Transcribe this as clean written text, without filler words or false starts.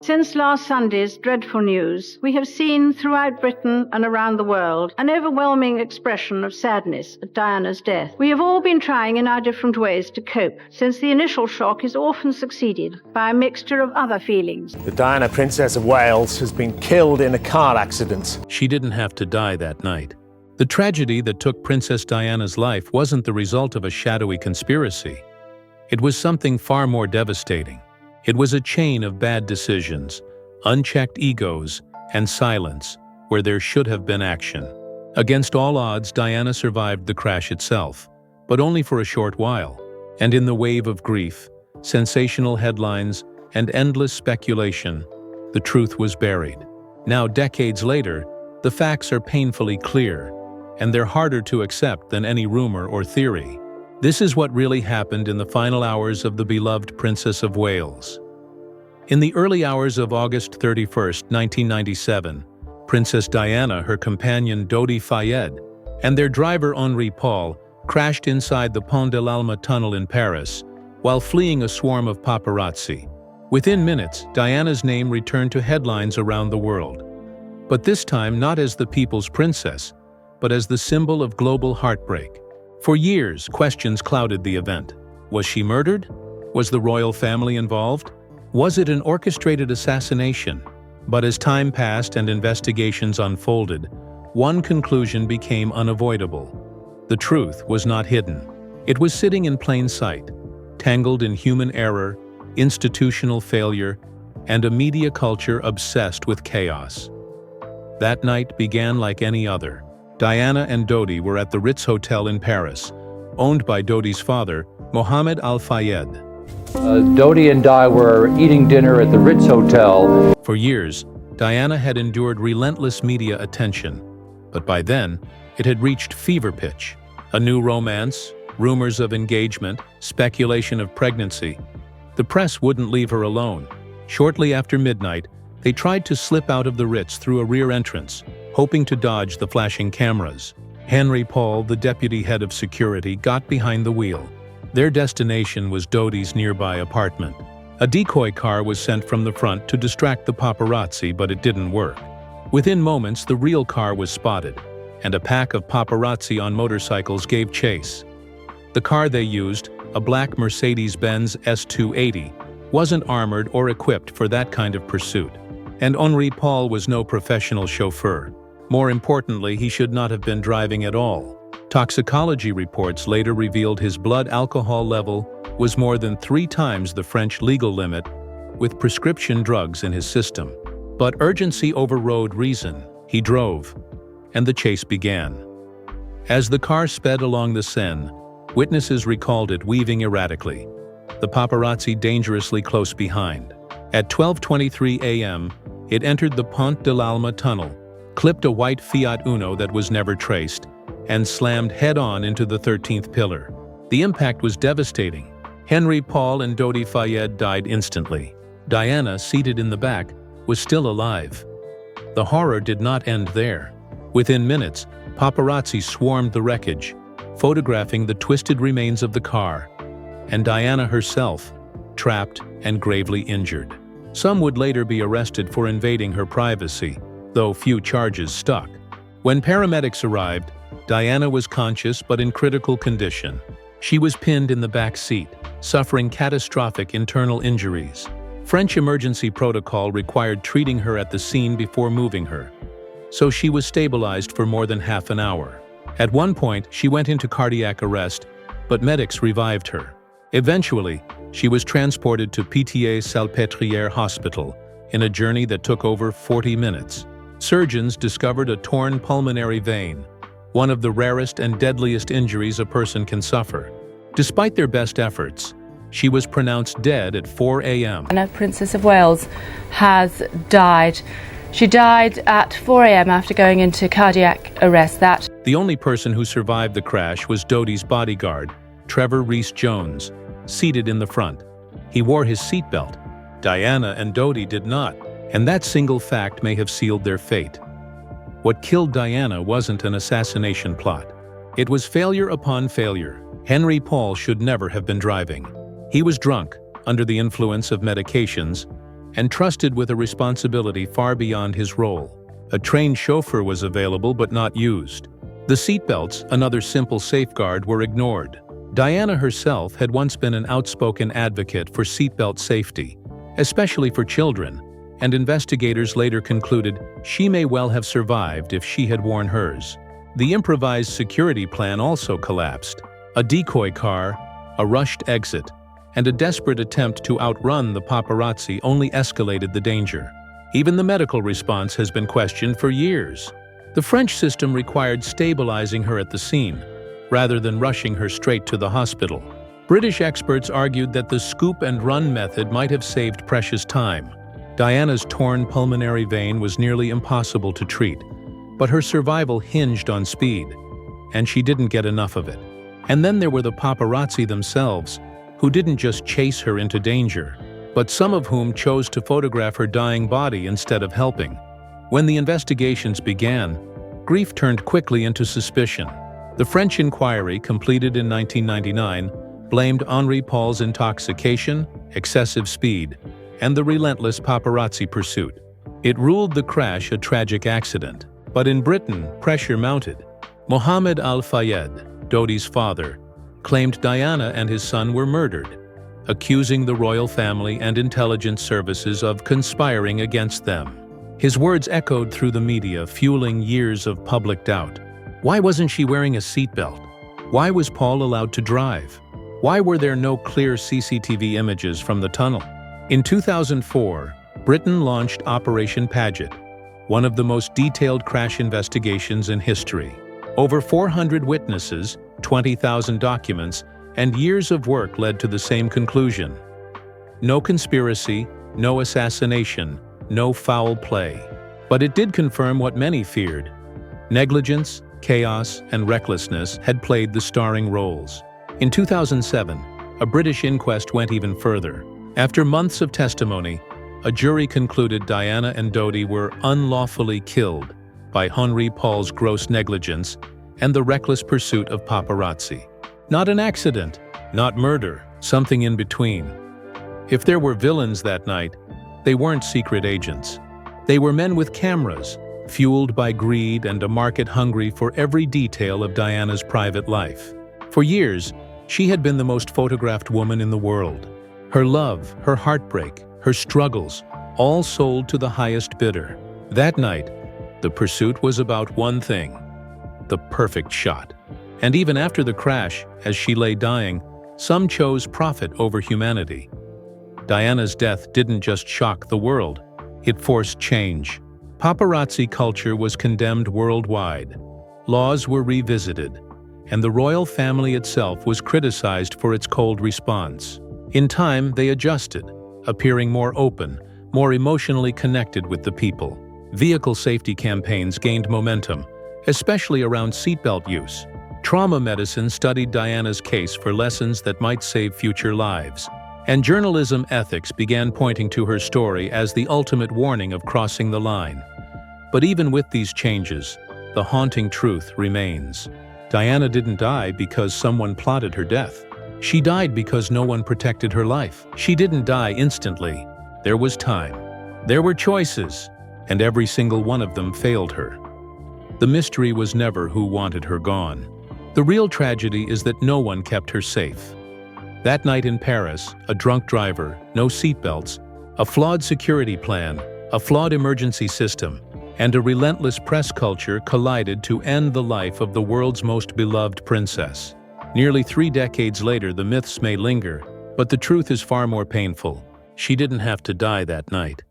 Since last Sunday's dreadful news, we have seen throughout Britain and around the world an overwhelming expression of sadness at Diana's death. We have all been trying in our different ways to cope, since the initial shock is often succeeded by a mixture of other feelings. The Diana, Princess of Wales, has been killed in a car accident. She didn't have to die that night. The tragedy that took Princess Diana's life wasn't the result of a shadowy conspiracy. It was something far more devastating. It was a chain of bad decisions, unchecked egos, and silence where there should have been action. Against all odds, Diana survived the crash itself, but only for a short while. And in the wave of grief, sensational headlines, and endless speculation, the truth was buried. Now, decades later, the facts are painfully clear, and they're harder to accept than any rumor or theory. This is what really happened in the final hours of the beloved Princess of Wales. In the early hours of August 31, 1997, Princess Diana, her companion Dodi Fayed, and their driver Henri Paul crashed inside the Pont de l'Alma tunnel in Paris while fleeing a swarm of paparazzi. Within minutes, Diana's name returned to headlines around the world. But this time not as the people's princess, but as the symbol of global heartbreak. For years, questions clouded the event. Was she murdered? Was the royal family involved? Was it an orchestrated assassination? But as time passed and investigations unfolded, one conclusion became unavoidable. The truth was not hidden. It was sitting in plain sight, tangled in human error, institutional failure, and a media culture obsessed with chaos. That night began like any other. Diana and Dodi were at the Ritz Hotel in Paris, owned by Dodi's father, Mohammed Al Fayed. Dodi and Di were eating dinner at the Ritz Hotel. For years, Diana had endured relentless media attention, but by then, it had reached fever pitch. A new romance, rumors of engagement, speculation of pregnancy. The press wouldn't leave her alone. Shortly after midnight, they tried to slip out of the Ritz through a rear entrance, hoping to dodge the flashing cameras. Henri Paul, the deputy head of security, got behind the wheel. Their destination was Dodi's nearby apartment. A decoy car was sent from the front to distract the paparazzi, but it didn't work. Within moments, the real car was spotted, and a pack of paparazzi on motorcycles gave chase. The car they used, a black Mercedes-Benz S280, wasn't armored or equipped for that kind of pursuit. And Henri Paul was no professional chauffeur. More importantly, he should not have been driving at all. Toxicology reports later revealed his blood alcohol level was more than 3 times the French legal limit, with prescription drugs in his system. But urgency overrode reason. He drove, and the chase began. As the car sped along the Seine, witnesses recalled it weaving erratically, the paparazzi dangerously close behind. At 12:23 a.m., it entered the Pont de l'Alma tunnel, clipped a white Fiat Uno that was never traced, and slammed head-on into the 13th pillar. The impact was devastating. Henri Paul and Dodi Fayed died instantly. Diana, seated in the back, was still alive. The horror did not end there. Within minutes, paparazzi swarmed the wreckage, photographing the twisted remains of the car, and Diana herself, trapped and gravely injured. Some would later be arrested for invading her privacy, though few charges stuck. When paramedics arrived, Diana was conscious but in critical condition. She was pinned in the back seat, suffering catastrophic internal injuries. French emergency protocol required treating her at the scene before moving her, so she was stabilized for more than half an hour. At one point, she went into cardiac arrest, but medics revived her. Eventually, she was transported to Pitié-Salpêtrière Hospital in a journey that took over 40 minutes. Surgeons discovered a torn pulmonary vein, one of the rarest and deadliest injuries a person can suffer. Despite their best efforts, she was pronounced dead at 4 a.m. Diana, Princess of Wales, has died. She died at 4 a.m. after going into cardiac arrest. The only person who survived the crash was Dodi's bodyguard, Trevor Rees-Jones, seated in the front. He wore his seatbelt. Diana and Dodi did not, and that single fact may have sealed their fate. What killed Diana wasn't an assassination plot. It was failure upon failure. Henri Paul should never have been driving. He was drunk, under the influence of medications, and trusted with a responsibility far beyond his role. A trained chauffeur was available but not used. The seatbelts, another simple safeguard, were ignored. Diana herself had once been an outspoken advocate for seatbelt safety, especially for children, and investigators later concluded she may well have survived if she had worn hers. The improvised security plan also collapsed. A decoy car, a rushed exit, and a desperate attempt to outrun the paparazzi only escalated the danger. Even the medical response has been questioned for years. The French system required stabilizing her at the scene, rather than rushing her straight to the hospital. British experts argued that the scoop-and-run method might have saved precious time. Diana's torn pulmonary vein was nearly impossible to treat, but her survival hinged on speed, and she didn't get enough of it. And then there were the paparazzi themselves, who didn't just chase her into danger, but some of whom chose to photograph her dying body instead of helping. When the investigations began, grief turned quickly into suspicion. The French inquiry, completed in 1999, blamed Henri Paul's intoxication, excessive speed, and the relentless paparazzi pursuit. It ruled the crash a tragic accident. But in Britain, pressure mounted. Mohammed Al-Fayed, Dodi's father, claimed Diana and his son were murdered, accusing the royal family and intelligence services of conspiring against them. His words echoed through the media, fueling years of public doubt. Why wasn't she wearing a seatbelt? Why was Paul allowed to drive? Why were there no clear CCTV images from the tunnel? In 2004, Britain launched Operation Paget, one of the most detailed crash investigations in history. Over 400 witnesses, 20,000 documents, and years of work led to the same conclusion. No conspiracy, no assassination, no foul play. But it did confirm what many feared. Negligence, chaos, and recklessness had played the starring roles. In 2007, a British inquest went even further. After months of testimony, a jury concluded Diana and Dodi were unlawfully killed by Henri Paul's gross negligence and the reckless pursuit of paparazzi. Not an accident, not murder, something in between. If there were villains that night, they weren't secret agents. They were men with cameras, fueled by greed and a market hungry for every detail of Diana's private life. For years, she had been the most photographed woman in the world. Her love, her heartbreak, her struggles, all sold to the highest bidder. That night, the pursuit was about one thing: the perfect shot. And even after the crash, as she lay dying, some chose profit over humanity. Diana's death didn't just shock the world, it forced change. Paparazzi culture was condemned worldwide. Laws were revisited, and the royal family itself was criticized for its cold response. In time, they adjusted, appearing more open, more emotionally connected with the people. Vehicle safety campaigns gained momentum, especially around seatbelt use. Trauma medicine studied Diana's case for lessons that might save future lives. And journalism ethics began pointing to her story as the ultimate warning of crossing the line. But even with these changes, the haunting truth remains. Diana didn't die because someone plotted her death. She died because no one protected her life. She didn't die instantly. There was time. There were choices, and every single one of them failed her. The mystery was never who wanted her gone. The real tragedy is that no one kept her safe. That night in Paris, a drunk driver, no seatbelts, a flawed security plan, a flawed emergency system, and a relentless press culture collided to end the life of the world's most beloved princess. Nearly 3 decades later, the myths may linger, but the truth is far more painful. She didn't have to die that night.